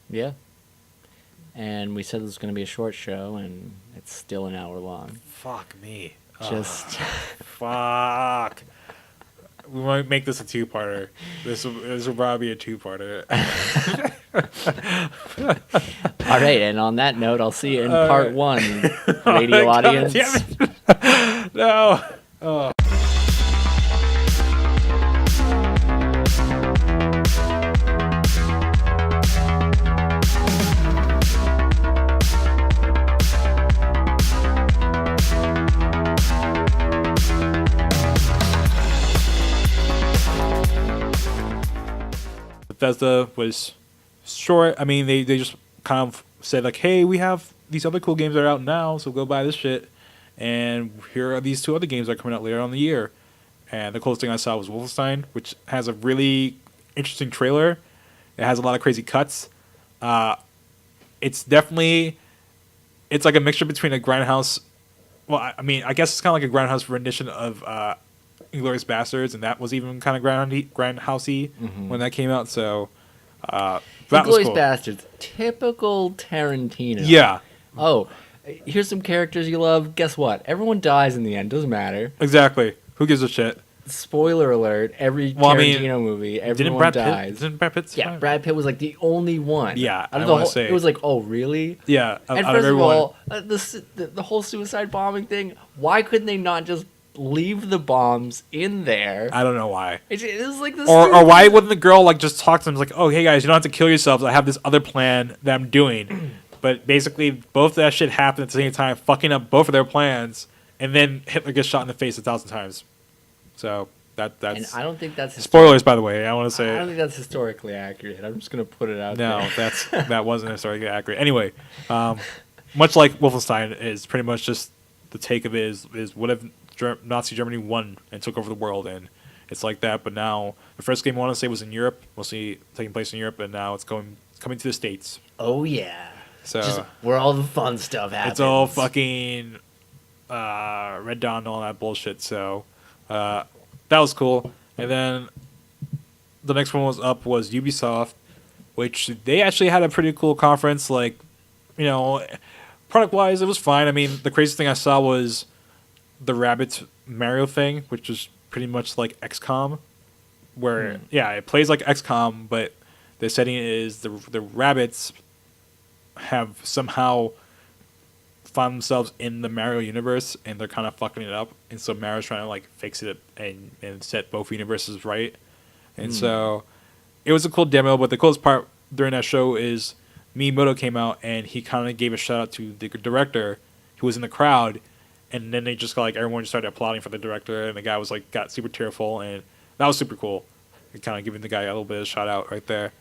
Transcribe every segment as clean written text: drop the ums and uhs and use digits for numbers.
Yeah. And we said it was going to be a short show, and it's still an hour long. Fuck me. Just Fuck. We might make this a two-parter. This will probably be a two-parter. all right. And on that note, I'll see you in part one, radio audience. Damn it. No. Oh. Bethesda was short. I mean, they just kind of said like, hey, we have these other cool games that are out now, so go buy this shit. And here are these two other games that are coming out later on in the year. And the coolest thing I saw was Wolfenstein, which has a really interesting trailer. It has a lot of crazy cuts. It's definitely, it's like a mixture between a Grindhouse. Well, I mean, I guess it's kind of like a Grindhouse rendition of Inglourious Bastards, and that was even kind of grindhousey when that came out. So that was cool. Inglourious Bastards, typical Tarantino. Yeah. Oh, here's some characters you love. Guess what? Everyone dies in the end. Doesn't matter. Exactly. Who gives a shit? Spoiler alert: every Tarantino movie, everyone dies. Didn't Brad Pitt? Yeah, Brad Pitt was like the only one. Yeah, I want to say it was like, oh really? Yeah. And first of all, the whole suicide bombing thing. Why couldn't they not just leave the bombs in there? I don't know why. It was like this. Or why wouldn't the girl like just talk to them like, oh hey guys, you don't have to kill yourselves. I have this other plan that I'm doing. But basically, both that shit happened at the same time, fucking up both of their plans, and then Hitler gets shot in the face 1,000 times. So that's. And I don't think that's spoilers, by the way. I want to say. I don't think that's historically accurate. I'm just gonna put it out. No, there. that wasn't historically accurate. Anyway, much like Wolfenstein is pretty much just the take of it is what if Nazi Germany won and took over the world, and it's like that. But now the first game I want to say was in Europe, mostly taking place in Europe, and now it's coming to the States. Oh yeah. So just where all the fun stuff happens. It's all fucking Red Dawn and all that bullshit. So that was cool. And then the next one was Ubisoft, which they actually had a pretty cool conference. Like, product wise, it was fine. I mean, the craziest thing I saw was the Rabbids Mario thing, which was pretty much like XCOM, where it plays like XCOM, but the setting is the Rabbids have somehow found themselves in the Mario universe, and they're kind of fucking it up, and so Mario's trying to like fix it and set both universes right. And so it was a cool demo, but the coolest part during that show is Miyamoto came out and he kind of gave a shout out to the director who was in the crowd, and then they just everyone just started applauding for the director, and the guy was got super tearful, and that was super cool. And kind of giving the guy a little bit of a shout out right there.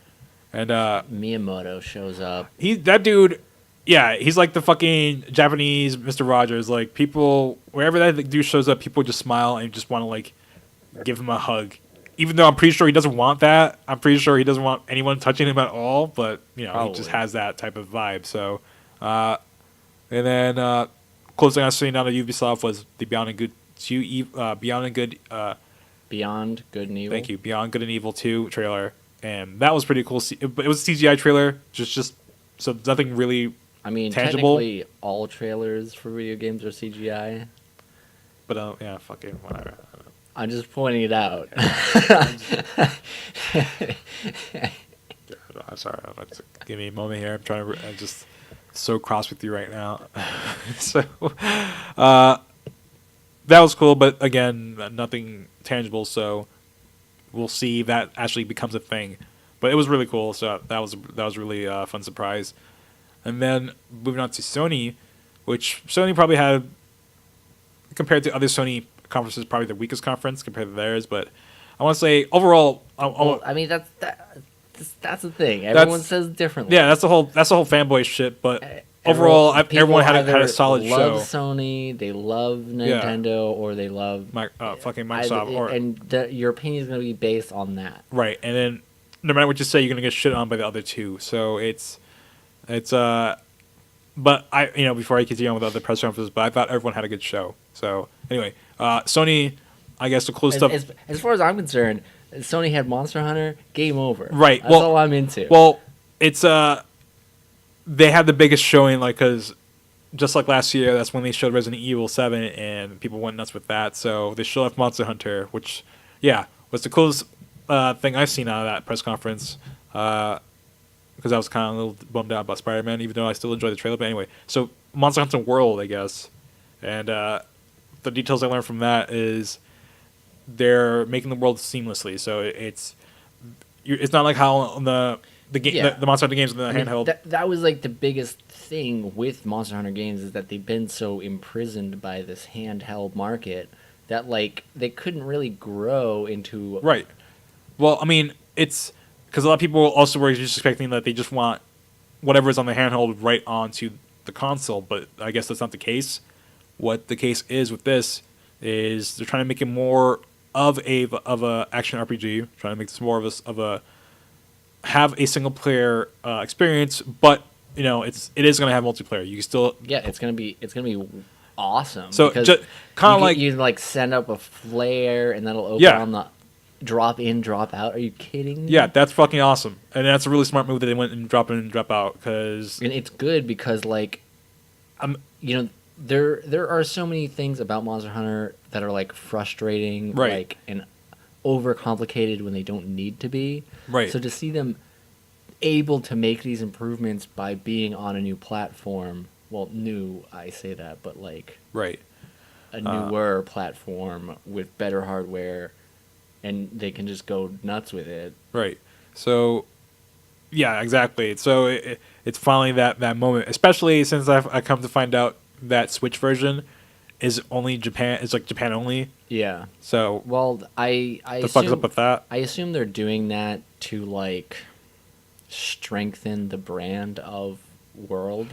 And Miyamoto shows up. That dude, yeah, he's like the fucking Japanese Mr. Rogers. Like, people, wherever that dude shows up, people just smile and just want to give him a hug. Even though I'm pretty sure he doesn't want that. I'm pretty sure he doesn't want anyone touching him at all. But he just has that type of vibe. So, and then closest thing I seen out of Ubisoft was the Beyond Good and Evil. Thank you, Beyond Good and Evil 2 trailer. And that was pretty cool. It was a CGI trailer, just so nothing really tangible. Technically, all trailers for video games are CGI. But yeah, fucking whatever. I'm just pointing it out. I'm sorry. Give me a moment here. I'm just so cross with you right now. So that was cool, but again, nothing tangible. So we'll see if that actually becomes a thing. But it was really cool, so that was really a fun surprise. And then moving on to Sony, which Sony probably had, compared to other Sony conferences, probably the weakest conference compared to theirs. But I want to say overall, that's the thing. Everyone says differently. Yeah, that's the whole fanboy shit. But overall, everyone had a solid show. They love Sony, they love Nintendo, or they love fucking Microsoft. And your opinion is going to be based on that. Right, and then no matter what you say, you're going to get shit on by the other two. So it's but before I continue on with other press conferences, but I thought everyone had a good show. So anyway, Sony, I guess the cool stuff. As far as I'm concerned, Sony had Monster Hunter, game over. Right. That's all I'm into. Well, it's they had the biggest showing, like, because just like last year, that's when they showed Resident Evil 7, and people went nuts with that. So they showed off Monster Hunter, which, yeah, was the coolest thing I've seen out of that press conference. Because I was kind of a little bummed out about Spider-Man, even though I still enjoyed the trailer. But anyway, so Monster Hunter World, I guess, and the details I learned from that is they're making the world seamlessly. So it's not like how on the game the Monster Hunter games in the handheld. That was like the biggest thing with Monster Hunter games is that they've been so imprisoned by this handheld market that like they couldn't really grow into Right. Well, I mean, it's because a lot of people also were just expecting that they just want whatever's on the handheld right onto the console, but I guess that's not the case. What the case is with this is they're trying to make it more of a action RPG, trying to make this more of a have a single player experience, but it is going to have multiplayer. You can still it's gonna be awesome. So kind of like you like send up a flare and that'll open on the drop in, drop out. Are you kidding me? Yeah, that's fucking awesome, and that's a really smart move that they went and drop in and drop out and it's good because like, there are so many things about Monster Hunter that are like frustrating, right, like and overcomplicated when they don't need to be. Right. So to see them able to make these improvements by being on a new platform, well, new, I say that, but like right, a newer platform with better hardware, and they can just go nuts with it. Right. So, yeah, exactly. So it's finally that moment, especially since I come to find out that Switch version is only Japan. It's like Japan only. Yeah. So well, I the fuck's up with that? I assume they're doing that to like strengthen the brand of World.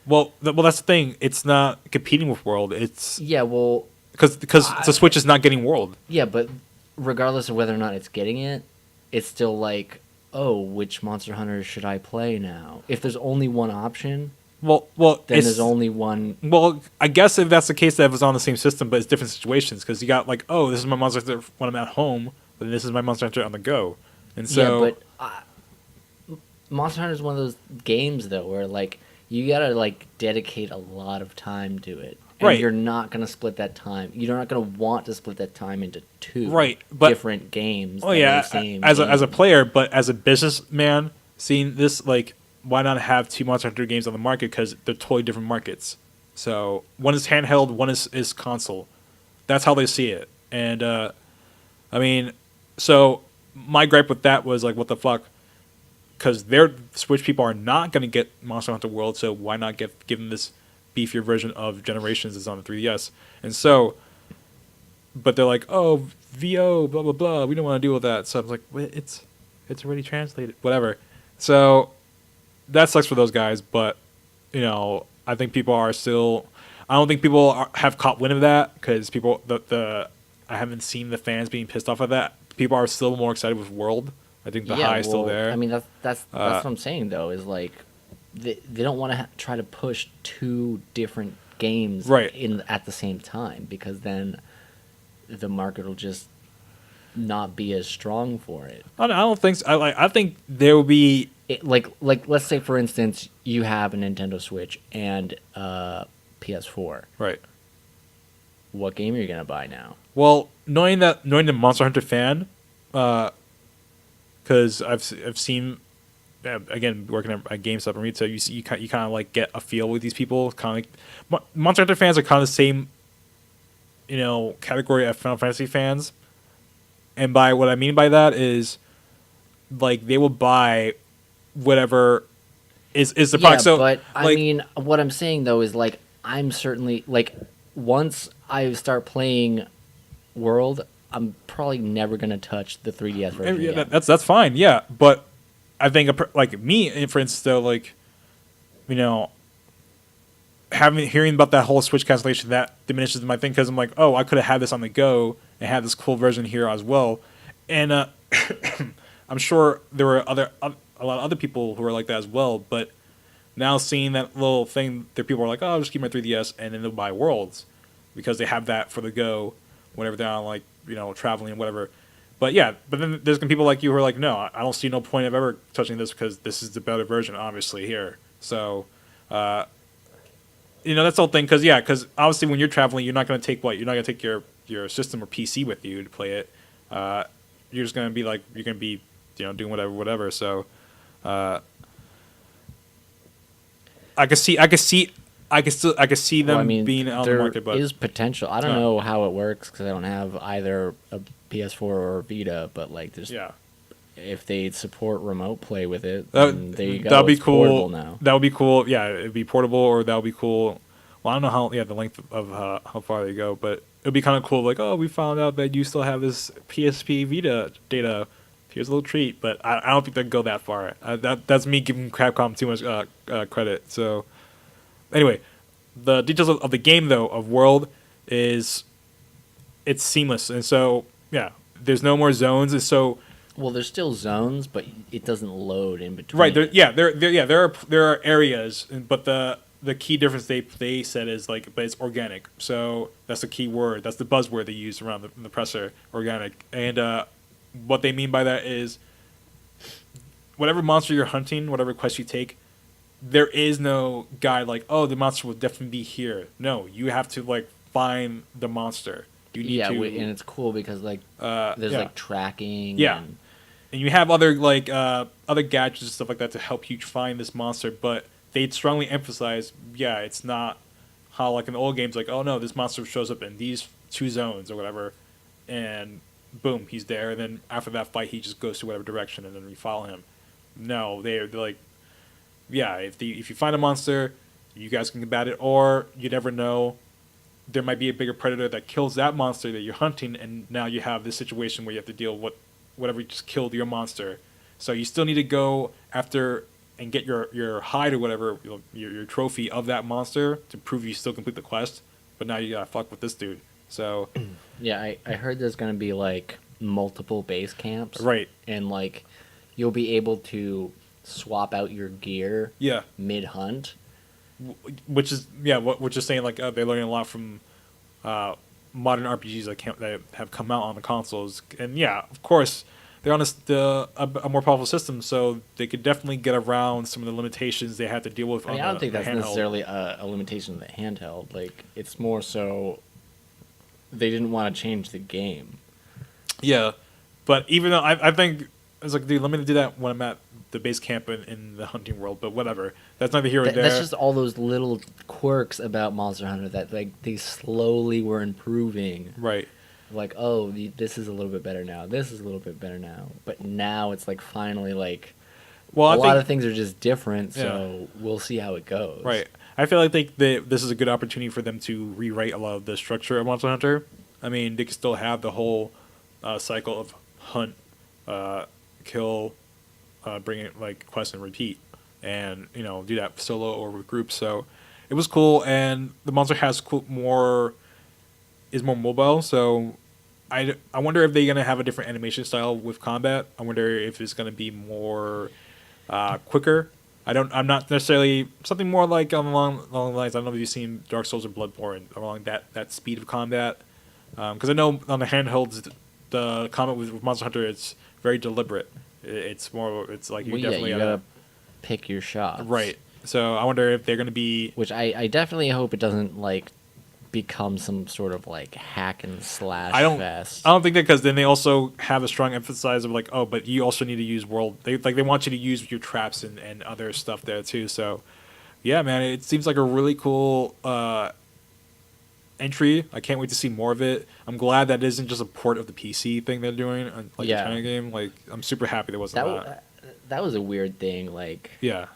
Well, that's the thing. It's not competing with World. It's because the Switch is not getting World. Yeah, but regardless of whether or not it's getting it, it's still like, oh, which Monster Hunter should I play now? If there's only one option, well, then there's only one. Well, I guess if that's the case, that it was on the same system, but it's different situations because you got like, oh, this is my Monster Hunter when I'm at home, but this is my Monster Hunter on the go, and so. Yeah, but Monster Hunter is one of those games though where like you gotta like dedicate a lot of time to it. And right. You're not going to split that time. You're not going to want to split that time into two different games. Oh, yeah, as a player, but as a businessman, seeing this, like, why not have two Monster Hunter games on the market? Because they're totally different markets. So, one is handheld, one is console. That's how they see it. And, I mean, so my gripe with that was, like, what the fuck? Because their Switch people are not going to get Monster Hunter World, so why not give them this beefier version of Generations is on the 3DS, and so, but they're like, oh, VO, blah blah blah. We don't want to deal with that. So I was like, well, it's already translated, whatever. So that sucks for those guys, but I think people are still. I don't think people have caught wind of that because people I haven't seen the fans being pissed off at that. People are still more excited with World. I think the high is still there. I mean, that's what I'm saying though. Is like. They don't want to try to push two different games at the same time because then the market will just not be as strong for it. I don't think so. I think there will be like let's say for instance you have a Nintendo Switch and PS4. Right. What game are you gonna buy now? Well, knowing the Monster Hunter fan, because I've seen. Again, working at GameStop and retail, you kind of like get a feel with these people. Kind of like Monster Hunter fans are kind of the same, category of Final Fantasy fans. And by what I mean by that is, like they will buy whatever is the product. So, but I mean, what I'm saying though is like I'm certainly like once I start playing World, I'm probably never gonna touch the 3DS version. Yeah, that's fine. Yeah, but. I think, like me, for instance, though, like, hearing about that whole Switch cancellation, that diminishes my thing because I'm like, oh, I could have had this on the go and had this cool version here as well, and I'm sure there were a lot of other people who were like that as well. But now seeing that little thing, there people are like, oh, I'll just keep my 3DS and then they'll buy Worlds because they have that for the go whenever they're on like traveling and whatever. But yeah, but then there's people like you who are like, no, I don't see no point of ever touching this because this is the better version, obviously, here. So, that's the whole thing. Because obviously when you're traveling, you're not going to take You're not going to take your system or PC with you to play it. You're just going to be doing whatever. So, I could see them being on the market, but there is potential. I don't know how it works because I don't have either a PS4 or a Vita, but like there's if they support remote play with it, then there you go. That'd be it's cool. Portable now. That would be cool. Yeah, it'd be portable, or that would be cool. Well, I don't know the length of how far they go, but it'd be kind of cool. Like, oh, we found out that you still have this PSP Vita data. Here's a little treat, but I don't think they'd go that far. That's me giving Capcom too much credit. So, anyway, the details of the game though of World is it's seamless, and so there's no more zones, and so. Well, there's still zones, but it doesn't load in between. Right. There are areas, but the key difference they said is but it's organic. So that's the key word. That's the buzzword they use around the presser, organic. And what they mean by that is whatever monster you're hunting, whatever quest you take, there is no guide the monster will definitely be here. No, you have to find the monster. You need to, and it's cool because there's tracking. Yeah. And you have other other gadgets and stuff like that to help you find this monster, but they'd strongly emphasize, it's not how in the old games oh no, this monster shows up in these 2 zones or whatever, and boom, he's there, and then after that fight he just goes to whatever direction and then we follow him. No, they're if you find a monster, you guys can combat it, or you never know, there might be a bigger predator that kills that monster that you're hunting, and now you have this situation where you have to deal with whatever just killed your monster. So you still need to go after and get your hide or whatever, your trophy of that monster to prove you still complete the quest. But now you gotta fuck with this dude. So yeah, I heard there's gonna be multiple base camps. Right. And you'll be able to swap out your gear mid hunt. Which is saying they're learning a lot from modern RPGs that have come out on the consoles, and of course they're on a more powerful system, so they could definitely get around some of the limitations they had to deal with. I don't think that's necessarily a limitation of the handheld. It's more so they didn't want to change the game. Yeah, but even though I think it's dude, let me do that when I'm at the base camp in the hunting world, but whatever. That's neither here or there. That's just all those little quirks about Monster Hunter that they slowly were improving. Right. This is a little bit better now. This is a little bit better now. But now it's finally a lot of things are just different. So we'll see how it goes. Right. I feel like this is a good opportunity for them to rewrite a lot of the structure of Monster Hunter. I mean, they can still have the whole cycle of hunt, kill, bring it quest and repeat, and do that solo or with groups. So it was cool, and the monster has more mobile. So I wonder if they're gonna have a different animation style with combat. I wonder if it's gonna be more quicker. I'm not necessarily something more along the lines. I don't know if you've seen Dark Souls or Bloodborne along that speed of combat. Because I know on the handhelds, the combat with Monster Hunter, it's very deliberate. It's more. It's you definitely gotta pick your shots. Right. So I wonder if they're gonna be. Which I definitely hope it doesn't become some sort of hack and slash fest. I don't think that, because then they also have a strong emphasis of but you also need to use world. They want you to use your traps and other stuff there too. So yeah, man, it seems like a really cool entry. I can't wait to see more of it. I'm glad that isn't just a port of the PC thing they're doing, the China game. I'm super happy there wasn't that. That was a weird thing. Yeah,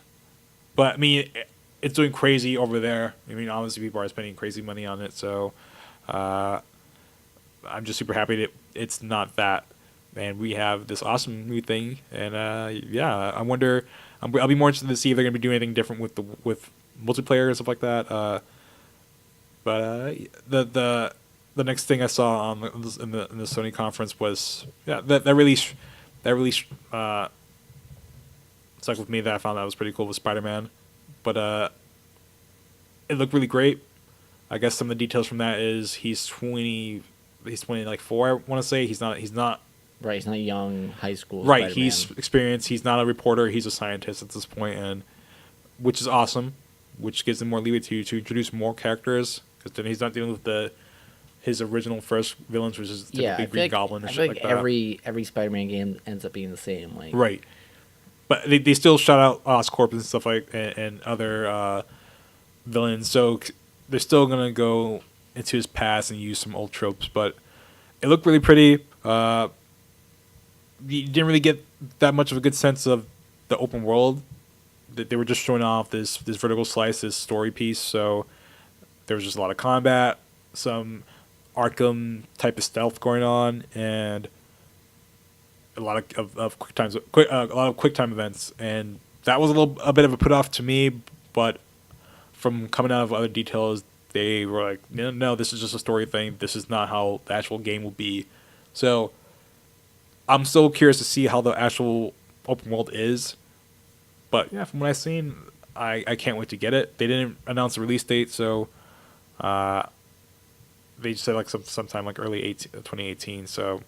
but I mean, it's doing crazy over there. I mean, obviously people are spending crazy money on it, so I'm just super happy that it's not that. And we have this awesome new thing, and I wonder. I'll be more interested to see if they're gonna be doing anything different with multiplayer and stuff like that. But the next thing I saw in the Sony conference was that release stuck with me, that I found that was pretty cool, with Spider-Man. But it looked really great. I guess some of the details from that is he's 24, I want to say. He's not right. He's not a young high school. Right. Spider-Man. He's experienced. He's not a reporter. He's a scientist at this point, and which is awesome, which gives them more leeway to introduce more characters, because then he's not dealing with his original first villains, which is typically Green Goblin and I shit feel like like that. every Spider-Man game ends up being the same. Like, Right. But they still shout out Oscorp and stuff like and other villains, so they're still gonna go into his past and use some old tropes. But it looked really pretty. You didn't really get that much of a good sense of the open world. That they were just showing off this vertical slice, this story piece. So there was just a lot of combat, some Arkham type of stealth going on, and a lot of a lot of quick time events, and that was a bit of a put off to me. But from coming out of other details, they were like, no, this is just a story thing. This is not how the actual game will be. So I'm still curious to see how the actual open world is. But yeah, from what I've seen, I can't wait to get it. They didn't announce a release date, so they just said like sometime like early 2018. So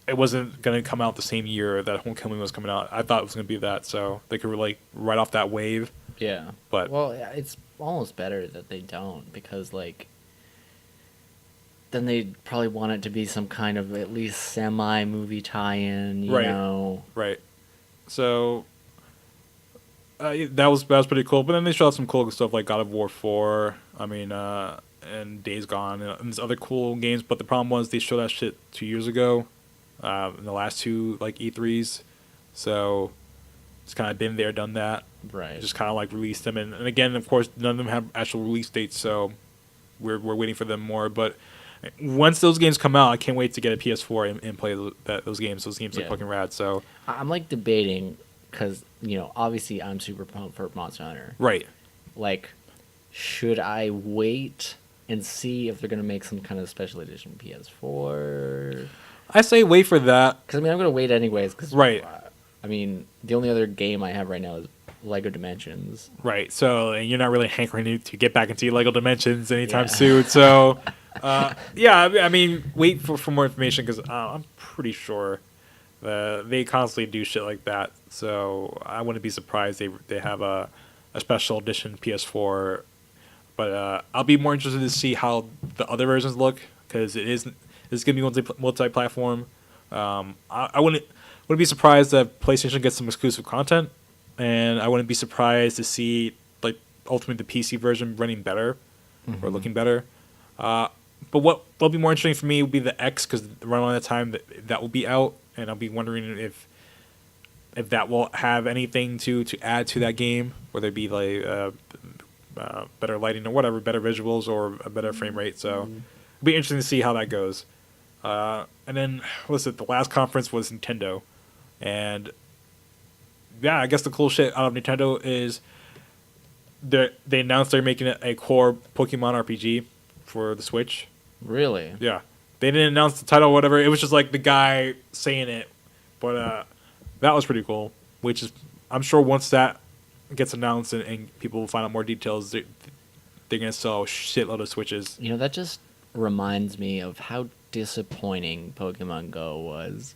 it wasn't going to come out the same year that Homecoming was coming out. I thought it was going to be that, so they could like ride off that wave. Yeah. But well, it's almost better that they don't, because like then they'd probably want it to be some kind of at least semi movie tie-in, you know. Right. So that was pretty cool. But then they showed some cool stuff like God of War 4. I mean, and Days Gone and these other cool games. But the problem was they showed that shit 2 years ago, in the last two like E3s. So it's kind of been there, done that. Right. Just kind of like released them, and again, of course, none of them have actual release dates. So we're waiting for them more. But once those games come out, I can't wait to get a PS4 and play those games. Those games are fucking rad. So I'm like debating, because obviously I'm super pumped for Monster Hunter. Right. Like, should I wait and see if they're gonna make some kind of special edition PS4? I say wait for that. Because I mean, I'm gonna wait anyways. Cause, right. I mean, the only other game I have right now is Lego Dimensions. Right. So and you're not really hankering to get back into Lego Dimensions anytime soon. So. Yeah, I mean, wait for more information, because I'm pretty sure they constantly do shit like that. So I wouldn't be surprised they have a special edition PS4. But I'll be more interested to see how the other versions look, because it's gonna be multi-platform. I wouldn't be surprised that PlayStation gets some exclusive content, and I wouldn't be surprised to see like ultimately the PC version running better or looking better. But what'll be more interesting for me would be the X, because around the time that will be out, and I'll be wondering if that will have anything to add to that game, whether it be like better lighting or whatever, better visuals or a better frame rate. So it'll be interesting to see how that goes. And then the last conference was Nintendo, and yeah, I guess the cool shit out of Nintendo is they announced they're making a core Pokemon RPG for the Switch. Really? Yeah. They didn't announce the title or whatever. It was just like the guy saying it. But that was pretty cool. Which is, I'm sure once that gets announced and people find out more details, they're going to sell a shitload of Switches. That just reminds me of how disappointing Pokemon Go was.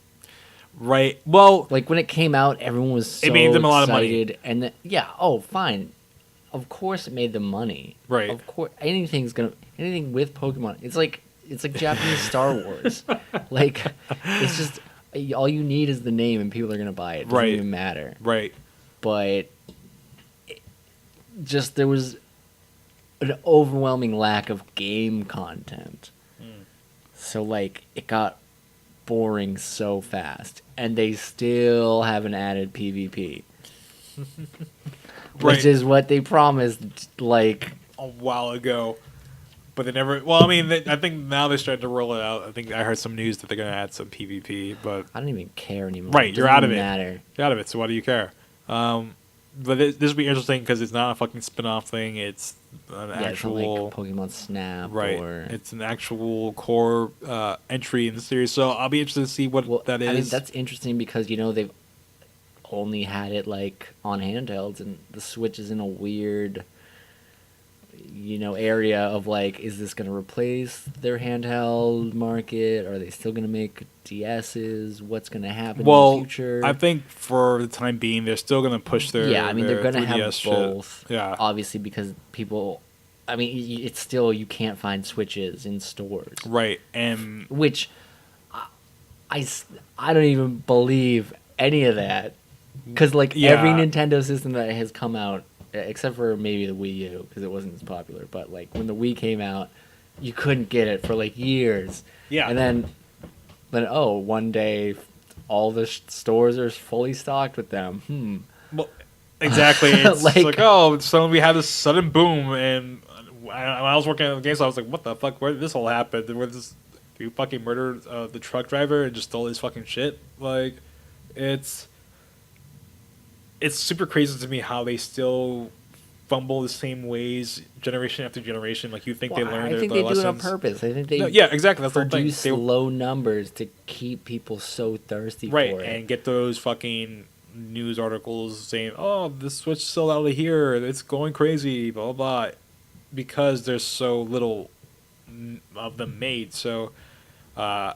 Right. Well, like when it came out, everyone was so it made them a lot of money. And fine. Of course it made them money. Right. Of course anything with Pokemon. It's like Japanese Star Wars. Like it's just all you need is the name and people are going to buy it. It doesn't even matter. Right. But there was an overwhelming lack of game content. So like it got boring so fast, and they still haven't added PvP. Which is what they promised like a while ago. But they never. Well, I mean, I think now they're starting to roll it out. I think I heard some news that they're going to add some PvP, but I don't even care anymore. Right, you're out of it. Matter. You're out of it. So why do you care? But this will be interesting because it's not a fucking spin-off thing. It's an actual it's like Pokemon Snap. Right. Or... It's an actual core entry in the series. So I'll be interested to see what that is. I mean, that's interesting because they've only had it like on handhelds, and the Switch is in a weird area of like, is this going to replace their handheld market? Are they still going to make DSs? What's going to happen in the future? I think for the time being, they're still going to push their they're going to have both. Shit. Yeah, obviously because people. I mean, it's still you can't find Switches in stores, right? And which I don't even believe any of that because like every Nintendo system that has come out, except for maybe the Wii U because it wasn't as popular, but like when the Wii came out, you couldn't get it for like years. Yeah, and then one day all the stores are fully stocked with them. Well, exactly. It's like suddenly we had this sudden boom, and when I was working at the GameStop, I was like, what the fuck? Where did this all happen? You fucking murdered the truck driver and just stole his fucking shit? Like, it's super crazy to me how they still fumble the same ways generation after generation. Like, you think they learn their lessons. I think they do it on purpose. I think they exactly. That's produce the whole low numbers to keep people so thirsty for it. Right, and get those fucking news articles saying, oh, the Switch sold out of here, it's going crazy, blah, blah, blah. Because there's so little of them made. So, but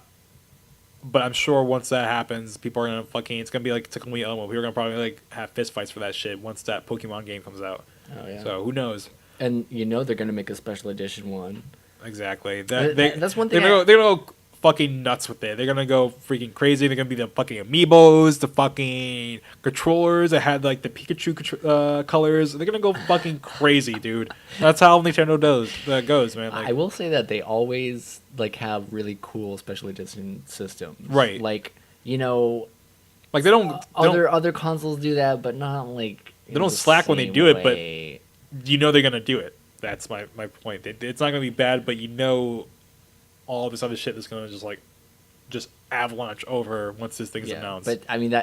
I'm sure once that happens, people are going to it's going to be like Takumi Omo. People are going to probably like have fist fights for that shit once that Pokemon game comes out. Oh, yeah. So, who knows? And they're going to make a special edition one. Exactly. That's one thing. They're going to go fucking nuts with it. They're going to go freaking crazy. They're going to be the fucking amiibos, the fucking controllers that had like the Pikachu colors. They're going to go fucking crazy, dude. That's how Nintendo goes, man. Like, I will say that they always like have really cool special edition systems. Right. Like, like they don't other consoles do that, but not like they don't slack when they do it, but they're going to do it. That's my point. It's not going to be bad, but all this other shit that's gonna just avalanche over once this thing's announced. But I mean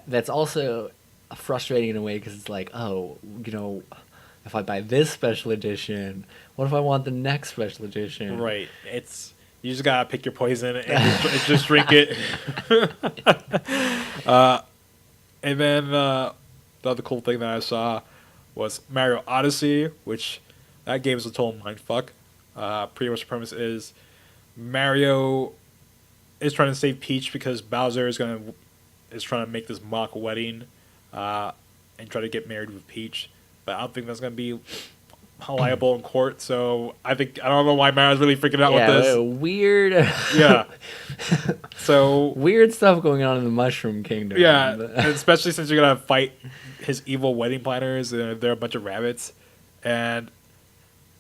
that's also frustrating in a way because it's like, if I buy this special edition, what if I want the next special edition? Right. You just gotta pick your poison and just drink it. And then the other cool thing that I saw was Mario Odyssey, which that game is a total mindfuck. Pretty much the premise is Mario is trying to save Peach because Bowser is trying to make this mock wedding and try to get married with Peach. But I don't think that's going to be liable in court. So I don't know why Mario's really freaking out with this. Weird. Yeah. So weird stuff going on in the Mushroom Kingdom. Yeah, and especially since you're going to fight his evil wedding planners. They're a bunch of rabbits. And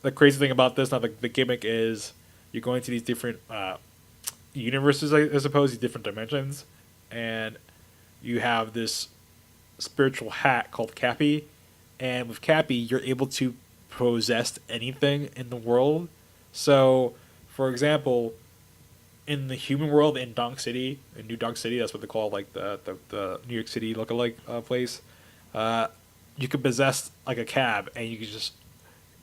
the crazy thing about this, the gimmick is you're going to these different universes, I suppose, these different dimensions, and you have this spiritual hat called Cappy, and with Cappy, you're able to possess anything in the world. So, for example, in the human world in Donk City, in New Donk City, that's what they call like the New York City lookalike place, you could possess like a cab, and you could just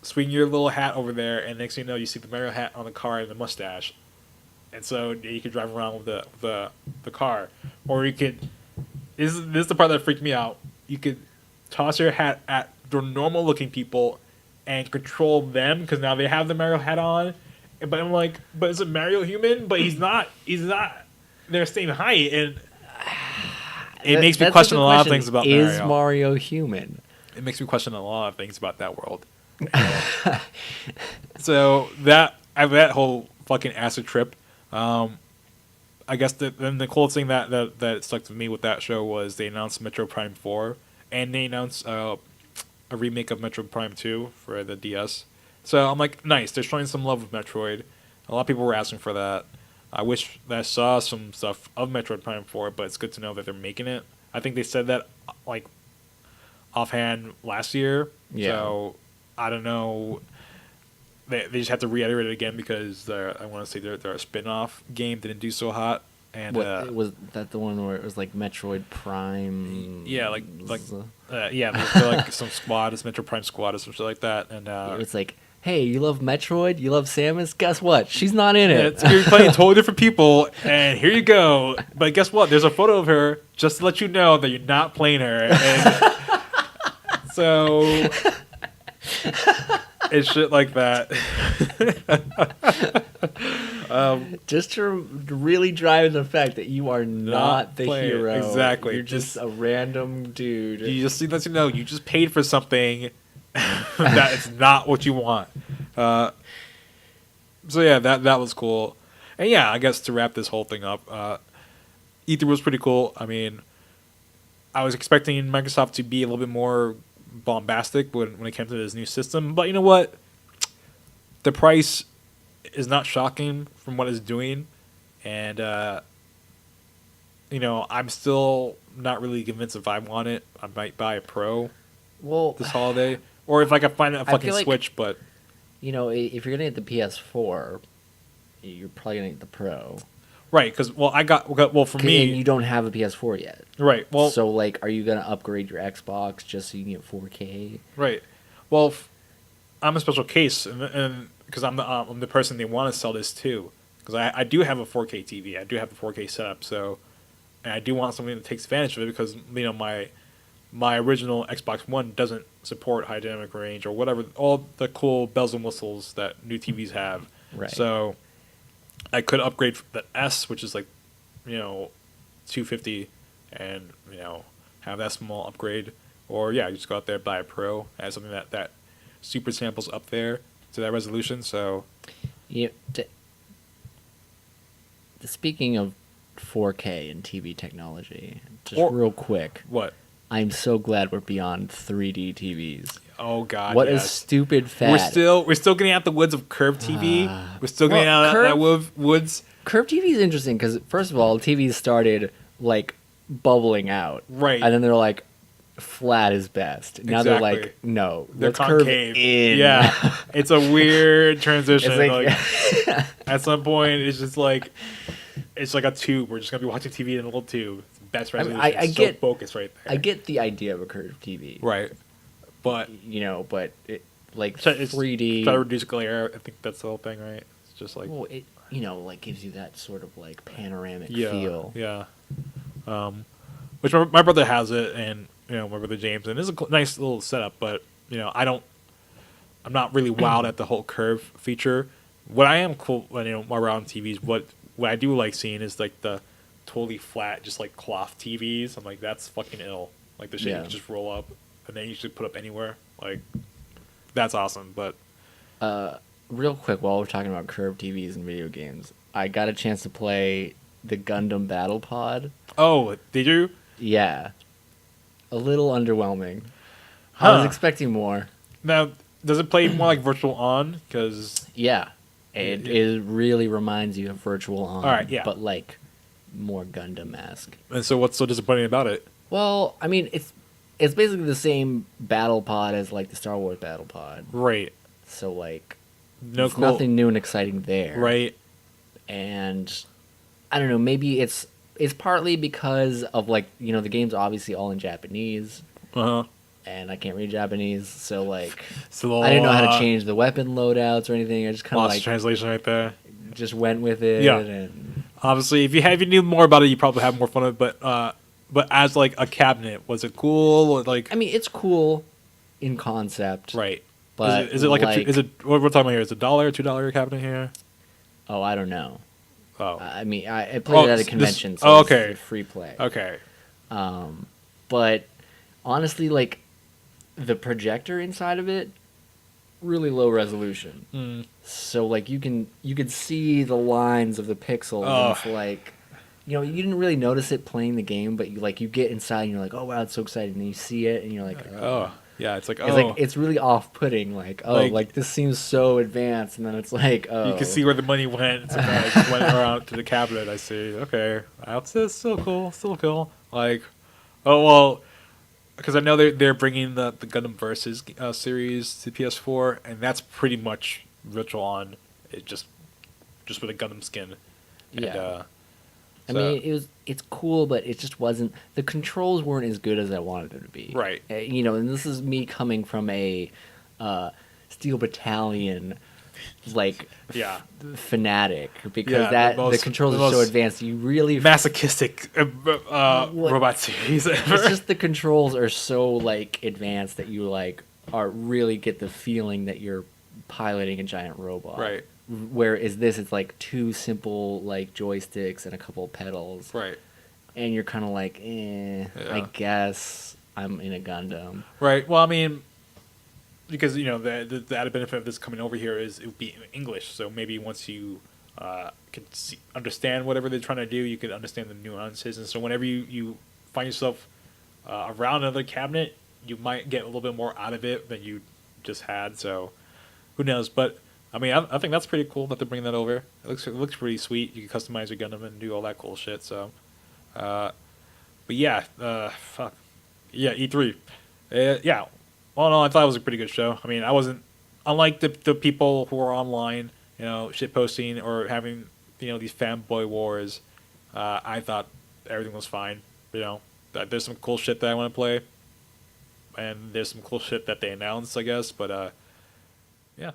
swing your little hat over there, and next thing you know, you see the Mario hat on the car and the mustache, and so you could drive around with the car, or you could. This is the part that freaked me out. You could toss your hat at the normal looking people and control them because now they have the Mario hat on. But I'm like, but is it Mario human? But he's not. He's not. They're the same height, and it makes me question a lot of things about Mario. Is Mario human? It makes me question a lot of things about that world. So that whole fucking acid trip, I guess then the coolest thing that stuck to me with that show was they announced Metro Prime 4, and they announced a remake of Metro Prime 2 for the DS. So I'm like, nice, they're showing some love with Metroid. A lot of people were asking for that. I wish that I saw some stuff of Metroid Prime 4, but it's good to know that they're making it. I think they said that like offhand last year. Yeah. So I don't know. They just have to reiterate it again because I want to say their spin-off game didn't do so hot. And was that the one where it was like Metroid Prime? Yeah, like some squad, it's Metro Prime Squad or something like that. And it was like, hey, you love Metroid? You love Samus? Guess what? She's not in it. You're playing totally different people, and here you go. But guess what? There's a photo of her just to let you know that you're not playing her. And so and shit like that. Just to really drive the fact that you are not the playing. hero. Exactly. You're just a random dude. You just let you know you just paid for something that is not what you want. So yeah, that was cool. And yeah, I guess to wrap this whole thing up, E3 was pretty cool. I mean, I was expecting Microsoft to be a little bit more bombastic when it came to this new system, but you know what? The price is not shocking from what it's doing, and you know, I'm still not really convinced if I want it. I might buy a Pro this holiday, or if I can find a fucking like, Switch. But you know, if you're gonna get the PS4, you're probably gonna get the Pro. Right, because for me, and you don't have a PS4 yet. Right. Well, so like, are you gonna upgrade your Xbox just so you can get 4K? Right. Well, I'm a special case, and because I'm the person they want to sell this to, because I do have a 4K TV, I do have a 4K setup, so, and I do want something that takes advantage of it because you know my original Xbox One doesn't support high dynamic range or whatever, all the cool bells and whistles that new TVs have. Right. So I could upgrade the S, which is like, you know, $250, and you know, have that small upgrade, or yeah, just go out there buy a Pro, add something that super samples up there to that resolution. So yeah. Speaking of 4K and TV technology, just real quick. What? I'm so glad we're beyond 3D TVs. Oh God! What a stupid fad. We're still getting out the woods of curved TV. We're still getting out that woods. Curved TV is interesting because first of all, TVs started like bubbling out, right? And then they're like, flat is best. Now they're like, no, they're concave. In. Yeah, it's a weird transition. Like, at some point, it's just like it's like a tube. We're just gonna be watching TV in a little tube. Best resolution. I get focus right there. I get the idea of a curved TV, right? But you know, but it like so 3D. Try to reduce glare. I think that's the whole thing, right? It's just like it you know like gives you that sort of like panoramic feel. Yeah. Which my brother has it, and you know my brother James, and it's a nice little setup. But you know I'm not really wowed at the whole curve feature. What I am cool, you know, around TVs, what I do like seeing is like the totally flat, just like cloth TVs. I'm like, that's fucking ill. Like the shit you can just roll up and then you should put up anywhere. Like, that's awesome. But real quick, while we're talking about curved TVs and video games, I got a chance to play the Gundam Battle Pod. Oh, did you? Yeah, a little underwhelming. I was expecting more. Now, does it play more like Virtual On? Because it really reminds you of Virtual On. All right, yeah, but like more Gundam-esque. And so, what's so disappointing about it? Well, I mean, it's basically the same battle pod as like the Star Wars Battle Pod. Right. So like, there's nothing new and exciting there. Right. And I don't know, maybe it's partly because of like, you know, the game's obviously all in Japanese. Uh-huh. And I can't read Japanese, so like I didn't know how to change the weapon loadouts or anything. I just kind of like translation right there. Just went with it. Yeah. And obviously, if you knew more about it, you probably have more fun with it. But as like a cabinet, was it cool? Or like, I mean, it's cool in concept, right? But is it like is it what we're talking about here? Is it $1, $2 cabinet here? Oh, I don't know. Oh, I mean, I played it at a convention, so okay, it's free play. Okay. But honestly, like the projector inside of it, really low resolution. Mm. So like you could see the lines of the pixels. And it's like, you know, you didn't really notice it playing the game, but you get inside and you're like, oh wow, it's so exciting. And then you see it and you're like, oh. Yeah, it's like, it's really off-putting. Like, like this seems so advanced, and then it's like, you can see where the money went. So I just went around to the cabinet. I see. Okay, it's still cool. Like, oh well, because I know they're bringing the Gundam Versus series to PS4, and that's pretty much Virtual On. It just with a Gundam skin. Yeah. I mean, it's cool, but it just wasn't. The controls weren't as good as I wanted them to be. Right. You know, and this is me coming from a Steel Battalion, like fanatic, because the controls are so advanced. You really masochistic robot series. It's just the controls are so like advanced that you like are really get the feeling that you're piloting a giant robot. Right. Whereas this, it's like two simple like joysticks and a couple of pedals. Right. And you're kind of like, I Yeah. guess I'm in a Gundam. Right. Well, I mean, because the added benefit of this coming over here is it would be in English. So maybe once you could understand whatever they're trying to do, you could understand the nuances. And so whenever you find yourself around another cabinet, you might get a little bit more out of it than you just had. So who knows? But I mean, I think that's pretty cool that they're bringing that over. It looks pretty sweet. You can customize your Gundam and do all that cool shit. So, but yeah, fuck, yeah, E3, yeah. All in all, I thought it was a pretty good show. I mean, I wasn't unlike the people who are online, shit posting or having these fanboy wars. I thought everything was fine. That there's some cool shit that I want to play, and there's some cool shit that they announced, I guess. But yeah,